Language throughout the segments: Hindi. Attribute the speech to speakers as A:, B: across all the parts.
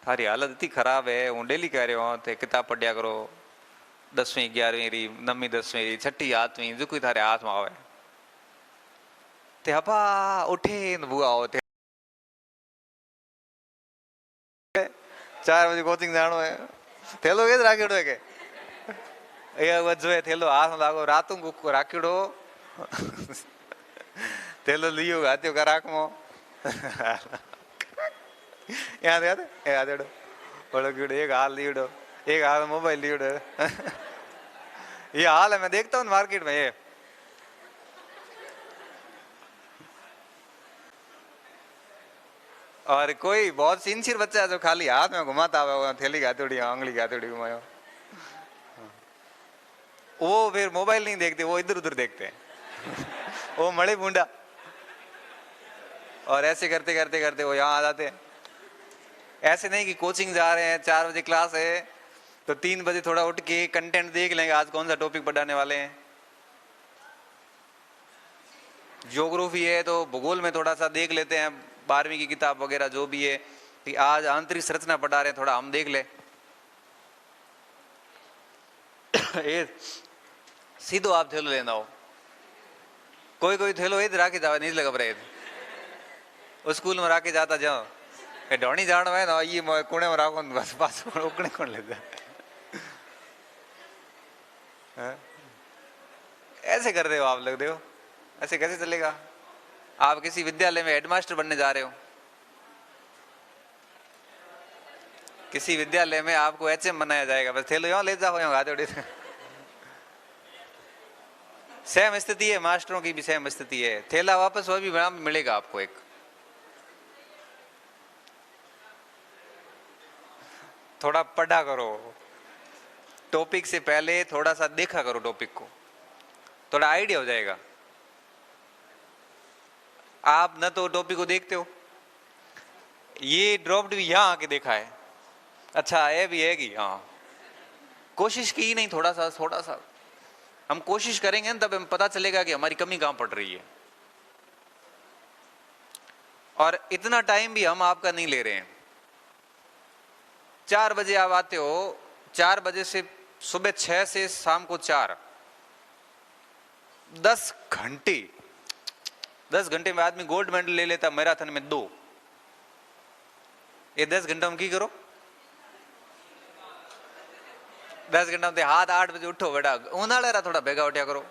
A: थारी हालत इतनी खराब है, हूँ डेली कह रहे हो थे किताब पढ़िया करो, 10वीं 11वीं री, 9वीं 10वीं री, 6ठी 8वीं जो कोई थारे हाथ में आवे ते हपा उठे न बुआ होते 4 बजे कोचिंग जानो है, थेलो के राखेड़ो है के ये वजो है, थेलो हाथ में लागो रातों को राखेड़ो थेलो लियो गातियो कराक मो याद याद याद एडो बड़ो कीड़ो एक हाल लियोड़ो, एक हाल मोबाइल लियोड़ो ये हाल है। मैं देखता हूँ मार्केट में ये और कोई बहुत सिंसियर बच्चा है जो खाली हाथ में घुमाता हुआ थैली गातोड़ी आंगली गातोड़ी घुमायो, वो फिर मोबाइल नहीं देखते, वो इधर उधर देखते हैं वो मड़े बूंदा और ऐसे करते करते करते वो यहाँ आ जाते हैं। ऐसे नहीं कि कोचिंग जा रहे हैं 4 बजे क्लास है तो 3 बजे थोड़ा उठ के कंटेंट देख लेंगे आज कौन सा टॉपिक पढ़ाने वाले हैं। ज्योग्राफी है तो भूगोल में थोड़ा सा देख लेते हैं 12वीं की किताब वगैरह जो भी है कि आज आंतरिक संरचना पढ़ा रहे हैं थोड़ा हम देख ले ये सीधो आप थैलो लेना हो, कोई कोई थैलो इधर राखी जावे नहीं लगा रहे स्कूल में राखी जाता जाओ ढोनी जानो है ना ये कुणे में राखो बस पास उकने कौन लेता ऐसे कर रहे हो आप लोग, देखो ऐसे कैसे चलेगा। आप किसी विद्यालय में हेडमास्टर बनने जा रहे हो, किसी विद्यालय में आपको एचएम बनाया जाएगा, बस थैलो यहाँ ले जाओ यहाँ गाते सेम स्थिति है, मास्टरों की भी सेम स्थिति है, थैला वापस वो भी मिलेगा आपको एक। थोड़ा पढ़ा करो टॉपिक से पहले, थोड़ा सा देखा करो टॉपिक को, थोड़ा आइडिया हो जाएगा। आप न तो टॉपिक को देखते हो, ये ड्रॉप्ड भी यहां आके देखा है, अच्छा ये भी है कि हाँ कोशिश की नहीं, थोड़ा सा हम कोशिश करेंगे ना तब हमें पता चलेगा कि हमारी कमी कहां पड़ रही है। और इतना टाइम भी हम आपका नहीं ले रहे हैं। 4 बजे आप आते हो, 4 बजे से सुबह 6 से शाम को 4, 10 घंटे, 10 घंटे में आदमी गोल्ड मेडल ले लेता मैराथन में 2, ये 10 घंटा में की करो, 10 घंटा में हाथ 8 बजे उठो बेटा, उनाड़ा थोड़ा भेगा उठा करो,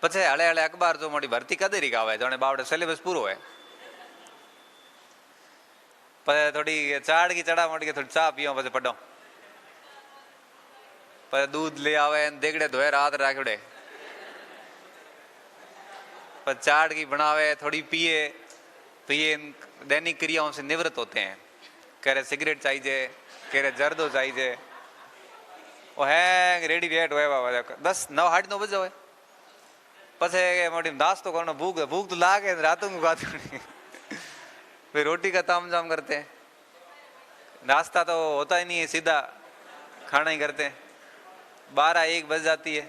A: पछे हले हले अखबार जो मोटी भर्ती कदे री आवे जाने बावड़े सिलेबस पूरो है, पर थोड़ी चाड़ की चढ़ा मोटी के थोड़ी चा पियो पछे पढ़ो, पर दूध ले आवे देगड़े धोए रात राखड़े, पर चाड़ की बनावे थोड़ी पिए, पिए दैनिक क्रियाओं से निवृत्त होते हैं, कह रहे सिगरेट चाहिए, कह रहे जर्दो चाहिए, वो है रेडी वेट हुए बाबा 10 9 8 9 बजे हुए पछे मोटी नाश्तो करना, भूख भूख तो लागे रातों को खाती फिर रोटी का तामझाम करते हैं, नाश्ता तो होता ही नहीं है, सीधा खाना ही करते हैं, 12 1 बज जाती है।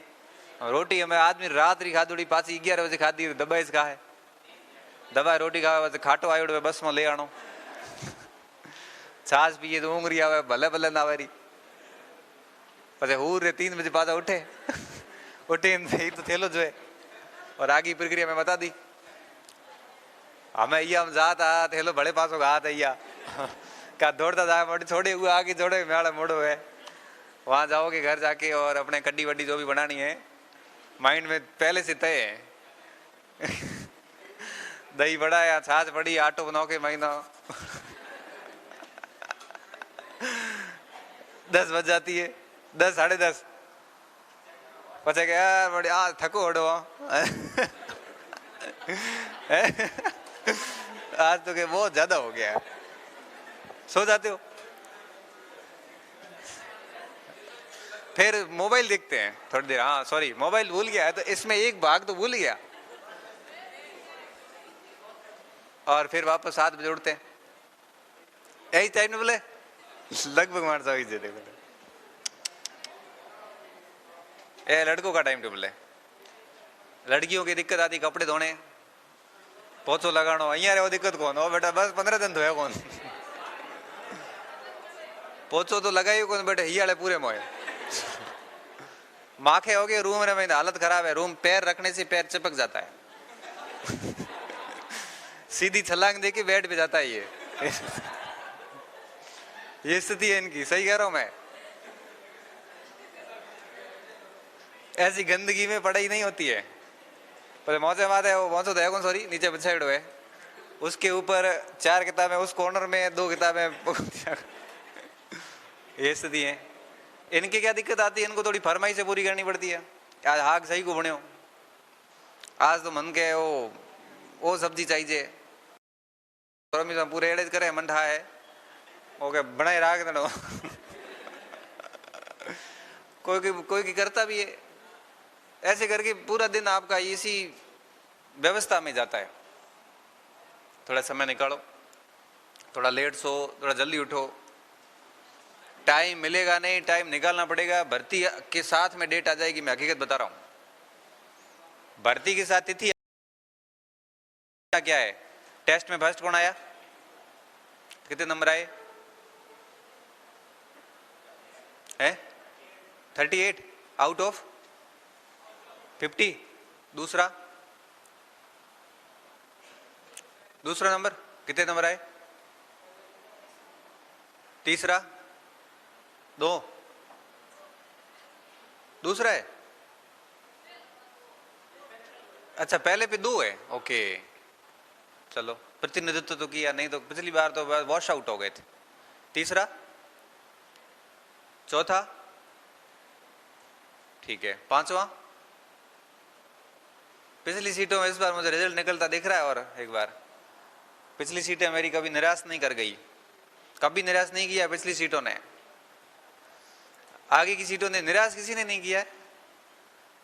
A: रोटी हमें आदमी रात्रि खादुड़ी पाची 11 बजे खाती दबाई से खाए, दबाई रोटी खावे खाटो आयोड़ बस में ले आनो, छाछ पिए तो ऊँगरी आवे भले भले ना आवेरी, पछे हूर रे 3 बजे पाछा उठे उठे तो थेलो जो है और आगे प्रक्रिया में बता दी हमें हम जाता थेलो बड़े पासों का हाथ है का दौड़ता जाए मोटी छोड़े हुए आगे छोड़े मेड़ा मोड़ो है, वहां जाओगे घर जाके और अपने कड्डी वड्डी जो भी बनानी है माइंड में पहले से तय है दही बड़ा या छाछ बड़ी आटो बनाओ के महीना 10 बज जाती है, 10 साढ़े 10 पचे के यार बड़ी आज थको हटो आज तो के बहुत ज्यादा हो गया है, सो जाते हो, फिर मोबाइल देखते हैं थोड़ी देर, हाँ सॉरी मोबाइल भूल गया है तो इसमें एक भाग तो भूल गया, और फिर वापस 7 बजे उठते हैं, यही टाइम बोले लगभग मार जाओ देखो ये लड़कों का टाइम टेबल है, लड़कियों की दिक्कत आती कपड़े धोने पोछो लगानो, अहियाँ रे वो दिक्कत कौन हो बेटा, बस 15 दिन धोया कौन पोछो तो लगा ही कौन बेटे, ही वाले पूरे मोए माखे हो गए रूम में, हालत खराब है रूम, पैर रखने से पैर चिपक जाता है सीधी छलांग देके बेड पे जाता है ये स्थिति है इनकी, सही कह रहा हूं मैं। ऐसी गंदगी में पढ़ाई नहीं होती है। पर मौजे बात है, वो मौजूद है कौन, सॉरी नीचे बिछाइड हुए, उसके ऊपर 4 किताबें, उस कॉर्नर में 2 किताबें ये स्थिति है इनके। क्या दिक्कत आती है, इनको थोड़ी फरमाइश से पूरी करनी पड़ती है। आज हाग सही को बने, आज तो मन के वो सब्जी चाहिए, पूरे एड़े करे मंठा है ओके बनाए राग दो कोई की करता भी है। ऐसे करके पूरा दिन आपका इसी व्यवस्था में जाता है। थोड़ा समय निकालो, थोड़ा लेट सो, थोड़ा जल्दी उठो। टाइम मिलेगा नहीं, टाइम निकालना पड़ेगा। भर्ती के साथ में डेट आ जाएगी, मैं हकीकत बता रहा हूं। भर्ती के साथ तिथि क्या है, टेस्ट में फर्स्ट कौन आया, कितने नंबर आए हैं? 38 आउट ऑफ 50। दूसरा नंबर कितने नंबर आए? तीसरा 2, दूसरा है, अच्छा पहले पे 2 है, ओके चलो प्रतिनिधित्व तो किया, नहीं तो पिछली बार तो वॉश आउट हो गए थे। तीसरा, चौथा, ठीक है, पांचवा। पिछली सीटों में इस बार मुझे रिजल्ट निकलता दिख रहा है, और एक बार पिछली सीटें मेरी कभी निराश नहीं कर गई, कभी निराश नहीं किया पिछली सीटों ने। आगे की सीटों ने निराश किसी ने नहीं किया है,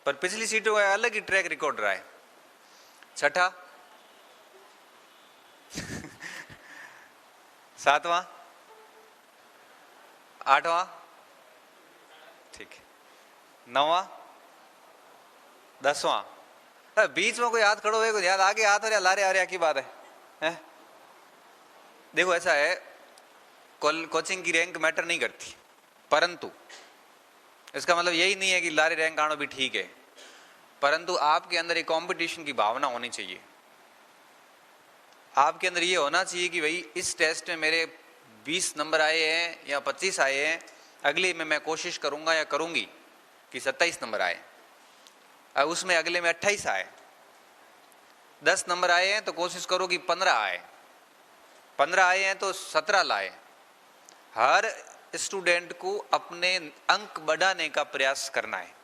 A: पर पिछली सीटों का अलग ही ट्रैक रिकॉर्ड रहा है। छठा सातवां, आठवां, ठीक है, नौवां, 10वां। बीच में कोई हाथ खड़ो है, कोई याद आगे हाथ आ रहा, ला रहा की बात है? देखो ऐसा है, कोचिंग की रैंक मैटर नहीं करती, परंतु इसका मतलब यही नहीं है कि लारे रैंक आना भी ठीक है, परंतु आपके अंदर एक कंपटीशन की भावना होनी चाहिए। आपके अंदर ये होना चाहिए कि भाई इस टेस्ट में मेरे 20 नंबर आए हैं या 25 आए हैं, अगले में मैं कोशिश करूंगा या करूंगी कि 27 नंबर आए, अब उसमें अगले में 28 आए। 10 नंबर आए हैं तो कोशिश करो कि 15 आए, 15 आए हैं तो 17 लाए। हर स्टूडेंट को अपने अंक बढ़ाने का प्रयास करना है।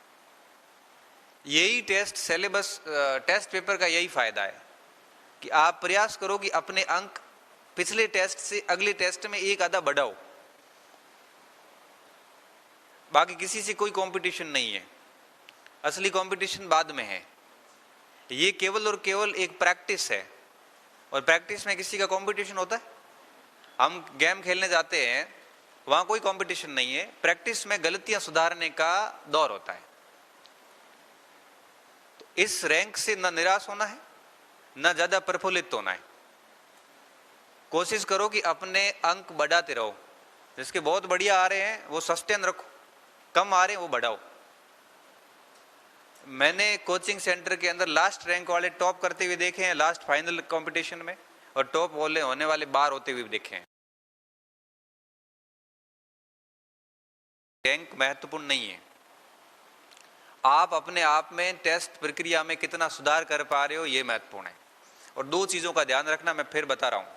A: यही टेस्ट सिलेबस, टेस्ट पेपर का यही फायदा है कि आप प्रयास करो कि अपने अंक पिछले टेस्ट से अगले टेस्ट में एक आधा बढ़ाओ। बाकी किसी से कोई कंपटीशन नहीं है, असली कंपटीशन बाद में है। ये केवल और केवल एक प्रैक्टिस है, और प्रैक्टिस में किसी का कंपटीशन होता है? हम गेम खेलने जाते हैं, वहां कोई कंपटीशन नहीं है, प्रैक्टिस में गलतियां सुधारने का दौर होता है। तो इस रैंक से न निराश होना है, न ज्यादा प्रफुल्लित होना है। कोशिश करो कि अपने अंक बढ़ाते रहो। जिसके बहुत बढ़िया आ रहे हैं वो सस्टेन रखो, कम आ रहे हैं वो बढ़ाओ। मैंने कोचिंग सेंटर के अंदर लास्ट रैंक वाले टॉप करते हुए देखे हैं लास्ट फाइनल कंपटीशन में, और टॉप वाले होने वाले बाहर होते हुए देखे हैं। रैंक महत्वपूर्ण नहीं है, आप अपने आप में टेस्ट प्रक्रिया में कितना सुधार कर पा रहे हो ये महत्वपूर्ण है। और 2 चीजों का ध्यान रखना, मैं फिर बता रहा हूं।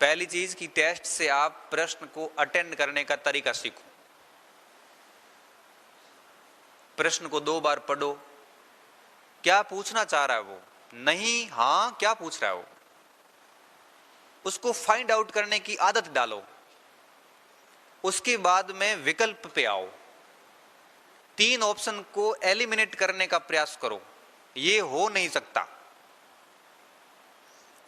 A: पहली चीज कि टेस्ट से आप प्रश्न को अटेंड करने का तरीका सीखो। प्रश्न को 2 बार पढ़ो, क्या पूछना चाह रहा है वो, नहीं हां क्या पूछ रहा है वो, उसको फाइंड आउट करने की आदत डालो। उसके बाद में विकल्प पे आओ, 3 ऑप्शन को एलिमिनेट करने का प्रयास करो, ये हो नहीं सकता,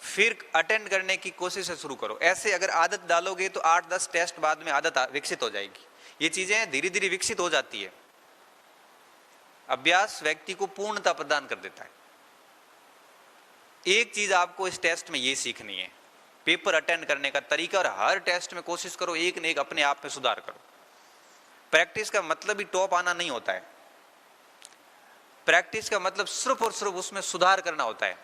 A: फिर अटेंड करने की कोशिश शुरू करो। ऐसे अगर आदत डालोगे तो 8-10 टेस्ट बाद में आदत विकसित हो जाएगी। ये चीजें धीरे धीरे विकसित हो जाती है। अभ्यास व्यक्ति को पूर्णता प्रदान कर देता है। एक चीज आपको इस टेस्ट में ये सीखनी है पेपर अटेंड करने का तरीका, और हर टेस्ट में कोशिश करो एक न एक अपने आप में सुधार करो। प्रैक्टिस का मतलब ही टॉप आना नहीं होता है, प्रैक्टिस का मतलब सिर्फ और सिर्फ उसमें सुधार करना होता है।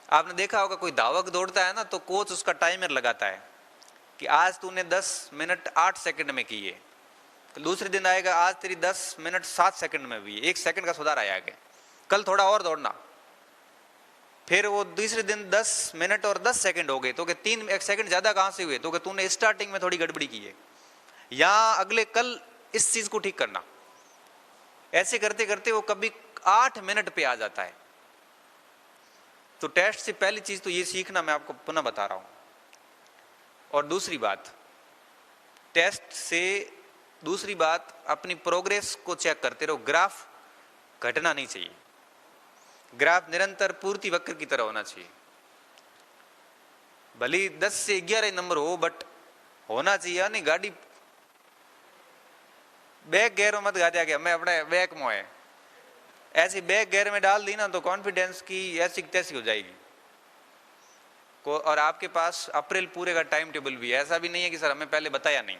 A: आपने देखा होगा कोई धावक दौड़ता है ना, तो कोच उसका टाइमर लगाता है कि आज तूने 10 मिनट 8 सेकंड में की है, तो दूसरे दिन आएगा आज तेरी 10 मिनट 7 सेकंड में हुई है, 1 सेकंड का सुधार आया है, कल थोड़ा और दौड़ना। फिर वो दूसरे दिन 10 मिनट और 10 सेकंड हो गए, तो 1 सेकंड ज्यादा कहां से हुए, तो तूने स्टार्टिंग में थोड़ी गड़बड़ी की है, या अगले कल इस चीज को ठीक करना। ऐसे करते करते वो कभी 8 मिनट पे आ जाता है। तो टेस्ट से पहली चीज तो ये सीखना, मैं आपको पुनः बता रहा हूं। और दूसरी बात, टेस्ट से दूसरी बात, अपनी प्रोग्रेस को चेक करते रहो। ग्राफ घटना नहीं चाहिए, ग्राफ निरंतर पूर्ति वक्र की तरह होना चाहिए। भले 10 से 11 नंबर हो, बट होना चाहिए। नहीं गाड़ी बैक गेयर में मत गा दिया गया, मैं अपने बैक में है, ऐसी बैक गेयर में डाल दी ना तो कॉन्फिडेंस की ऐसी तैसी हो जाएगी। और आपके पास अप्रैल पूरे का टाइम टेबल भी है, ऐसा भी नहीं है कि सर हमें पहले बताया नहीं।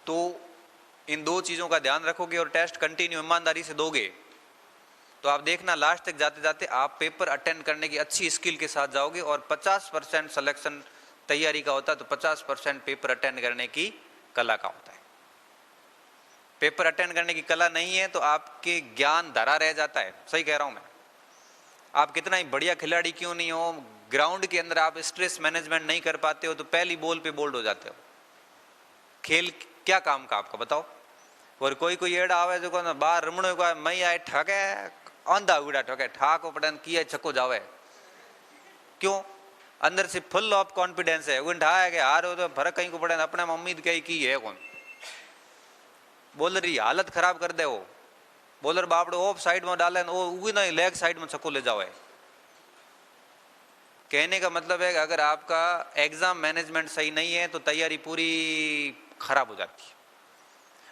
A: तो इन दो चीजों का ध्यान रखोगे और टेस्ट कंटिन्यू ईमानदारी से दोगे, तो आप देखना लास्ट तक जाते जाते आप पेपर अटेंड करने की अच्छी स्किल के साथ जाओगे। और 50% सिलेक्शन तैयारी का होता है, तो 50% पेपर अटेंड करने की कला का होता है। पेपर अटेंड करने की कला नहीं है तो आपके ज्ञान धरा रह जाता है। सही कह रहा हूं मैं। आप कितना ही बढ़िया खिलाड़ी क्यों नहीं हो, ग्राउंड के अंदर आप स्ट्रेस मैनेजमेंट नहीं कर पाते हो, तो पहली बॉल पे बोल्ड हो जाते हो। खेल क्या काम का आपका बताओ। और कोई कोई एड़ा आवे जो को बाहर रमणो को मई आए ठगे आंधा उड़ा ठगे ठाको पड़न किए छक्को जावे, क्यों? अंदर से फुल ऑफ कॉन्फिडेंस है, उठा है कि हार हो तो फर्क कहीं को पड़े, अपने में उम्मीद कहीं की है कौन। बॉलर की हालत खराब कर दे, वो बॉलर बापड़ो ऑफ साइड में डाले, वो नहीं लेग साइड में छक्को ले जाओ। कहने का मतलब है कि अगर आपका एग्जाम मैनेजमेंट सही नहीं है तो तैयारी पूरी खराब हो जाती है।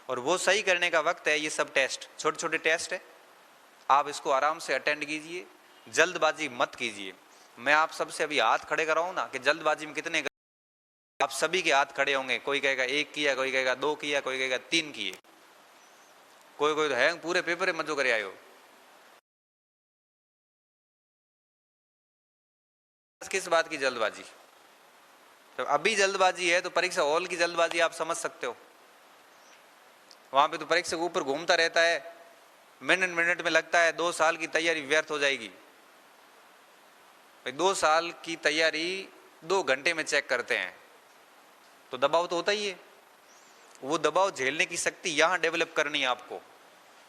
A: और वो सही करने का वक्त है ये सब टेस्ट, छोटे छोटे टेस्ट है, आप इसको आराम से अटेंड कीजिए, जल्दबाजी मत कीजिए। मैं आप सबसे अभी हाथ खड़े कराऊं ना कि जल्दबाजी में कितने, आप सभी के हाथ खड़े होंगे। कोई कहेगा 1 किया, कोई कहेगा 2 किया, कोई कहेगा 3 किए, कोई कोई तो है पूरे पेपर में मजो करे आयो। किस बात की जल्दबाजी? तो अभी जल्दबाजी है तो परीक्षा हॉल की जल्दबाजी आप समझ सकते हो। वहां पे तो परीक्षा के ऊपर घूमता रहता है, मिनट मिनट में लगता है 2 साल की तैयारी व्यर्थ हो जाएगी। भाई 2 साल की तैयारी 2 घंटे में चेक करते हैं, तो दबाव तो होता ही है। वो दबाव झेलने की शक्ति यहां डेवलप करनी है आपको।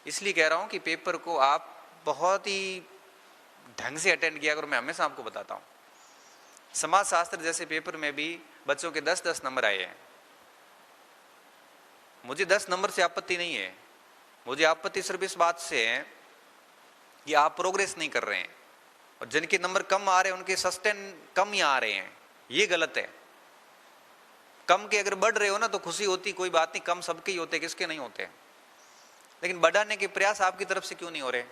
A: इसलिए कह रहा हूं कि पेपर को आप बहुत ही ढंग से अटेंड किया करो। मैं हमेशा आपको बताता हूं, समाज शास्त्र जैसे पेपर में भी बच्चों के 10-10 नंबर आए हैं। मुझे 10 नंबर से आपत्ति नहीं है, मुझे आपत्ति सिर्फ इस बात से है कि आप प्रोग्रेस नहीं कर रहे हैं, और जिनके नंबर कम आ रहे हैं उनके सस्टेन कम ही आ रहे हैं, ये गलत है। कम के अगर बढ़ रहे हो ना तो खुशी होती, कोई बात नहीं, कम सबके ही होते, किसके नहीं होते। लेकिन बढ़ाने के प्रयास आपकी तरफ से क्यों नहीं हो रहे?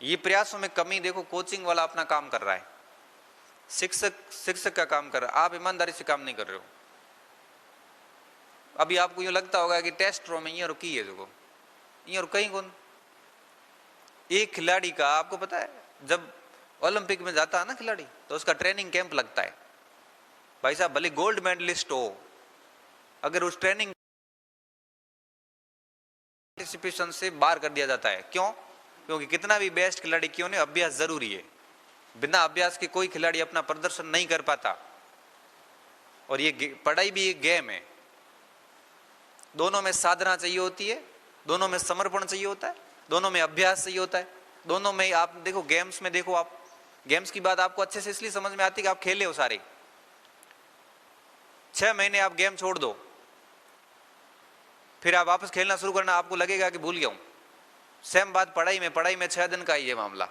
A: ये प्रयासों में कमी देखो, कोचिंग वाला अपना काम कर रहा है, शिक्षक का काम कर रहा है, आप ईमानदारी से काम नहीं कर रहे हो। अभी आपको यूं लगता होगा कि टेस्ट रो में ये रुकी है, जो ये रुकई कौन। एक खिलाड़ी का आपको पता है, जब ओलंपिक में जाता है ना खिलाड़ी, तो उसका ट्रेनिंग कैंप लगता है। भाई साहब भले गोल्ड मेडलिस्ट हो, अगर उस ट्रेनिंग पार्टिसिपेशन से बाहर कर दिया जाता है। क्यों? क्योंकि कितना भी बेस्ट खिलाड़ी क्यों नहीं, अभ्यास जरूरी है। बिना अभ्यास के कोई खिलाड़ी अपना प्रदर्शन नहीं कर पाता। और ये पढ़ाई भी एक गेम है, दोनों में साधना चाहिए होती है, दोनों में समर्पण चाहिए होता है, दोनों में अभ्यास चाहिए होता है, दोनों में। आप देखो गेम्स में, देखो आप गेम्स की बात आपको अच्छे से इसलिए समझ में आती है कि आप खेले हो सारे। 6 महीने आप गेम छोड़ दो, फिर आप वापस खेलना शुरू करना, आपको लगेगा कि भूल गया हूं। सेम बात पढ़ाई में 6 दिन का ही है मामला।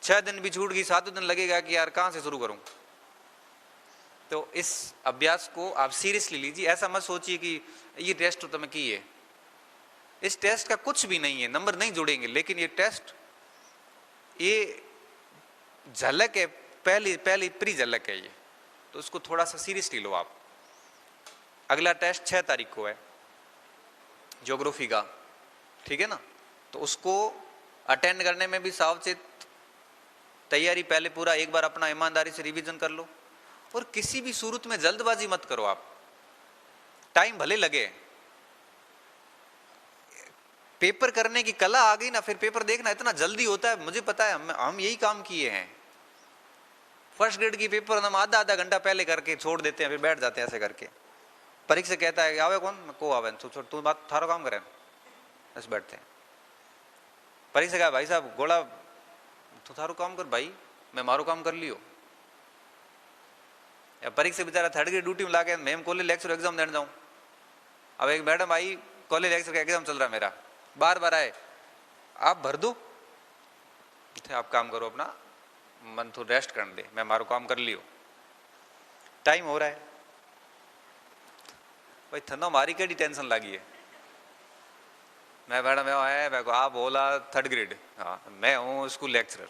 A: 6 दिन भी छूट गई, 7वें दिन लगेगा कि यार कहां से शुरू करूं। तो इस अभ्यास को आप सीरियसली लीजिए। ऐसा मत सोचिए कि ये टेस्ट तो मैं की है, इस टेस्ट का कुछ भी नहीं है, नंबर नहीं जुड़ेंगे। लेकिन ये टेस्ट, ये झलक है, पहली पहली प्री झलक है ये, तो उसको थोड़ा सा सीरियसली लो आप। अगला टेस्ट 6 तारीख को है ज्योग्राफी का, ठीक है ना, तो उसको अटेंड करने में भी सावचेत तैयारी, पहले पूरा एक बार अपना ईमानदारी से रिवीजन कर लो, और किसी भी सूरत में जल्दबाजी मत करो आप। टाइम भले लगे, पेपर करने की कला आ गई ना, फिर पेपर देखना इतना जल्दी होता है, मुझे पता है, हम यही काम किए हैं। फर्स्ट ग्रेड की पेपर हम आधा आधा घंटा पहले करके छोड़ देते हैं, फिर बैठ जाते हैं ऐसे करके। परीक्षा कहता है आवे कौन, को आवे, तू बात थारो काम करे, बस बैठते हैं। परीक्षा कहा भाई साहब गोला तू थारो काम कर भाई, मैं मारो काम कर लियो। या परीक्षा बेचारा थर्ड ग्रेड ड्यूटी में लाके मैम कॉलेज लेक्चर एग्जाम देने जाऊं, अब एक मैडम आई कॉलेज लेक्चर का एग्जाम चल रहा है मेरा, बार बार आए आप भर दो, आप काम करो अपना, मन तो रेस्ट करने दे, मैं मारो काम कर लियो, टाइम हो रहा है। भाई थनो मारी केड़ी टेंशन लगी है, मैं मैडम है मैं को आप बोला थर्ड ग्रेड, हाँ मैं हूँ स्कूल लेक्चरर,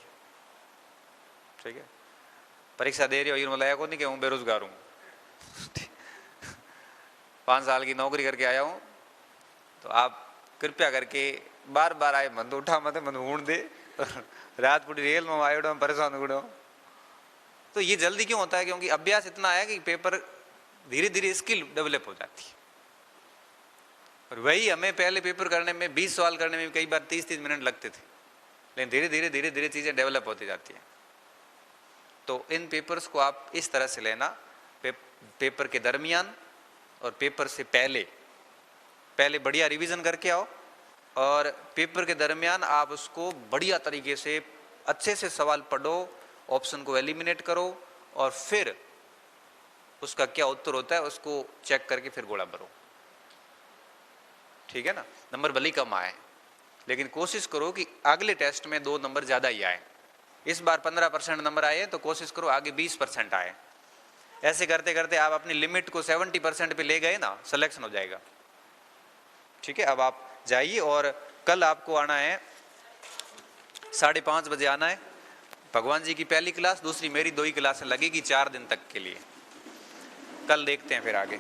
A: ठीक है, परीक्षा दे रही हो, मतलब को नहीं कि हूँ बेरोजगार हूँ 5 साल की नौकरी करके आया हूँ, तो आप कृपया करके बार बार आए मन तो उठा मत मन ऊँढ दे रात पूरी रेल में आयो परेशान हो। तो ये जल्दी क्यों होता है, क्योंकि अभ्यास इतना है कि पेपर धीरे धीरे स्किल डेवलप हो जाती है। और वही हमें पहले पेपर करने में 20 सवाल करने में कई बार 30-30 मिनट लगते थे, लेकिन धीरे धीरे चीजें डेवलप होती जाती हैं। तो इन पेपर्स को आप इस तरह से लेना, पेपर के दरमियान और पेपर से पहले बढ़िया रिवीजन करके आओ, और पेपर के दरमियान आप उसको बढ़िया तरीके से अच्छे से सवाल पढ़ो, ऑप्शन को एलिमिनेट करो, और फिर उसका क्या उत्तर होता है उसको चेक करके फिर गोला भरो, ठीक है ना। नंबर भले कम आए, लेकिन कोशिश करो कि अगले टेस्ट में 2 नंबर ज्यादा ही आए। इस बार 15% नंबर आए तो कोशिश करो आगे 20% आए। ऐसे करते करते आप अपनी लिमिट को 70% पे ले गए ना, सिलेक्शन हो जाएगा, ठीक है। अब आप जाइए, और कल आपको आना है 5:30 बजे आना है। भगवान जी की पहली क्लास, दूसरी मेरी 2 ही क्लासें लगेगी 4 दिन तक के लिए। कल देखते हैं फिर आगे।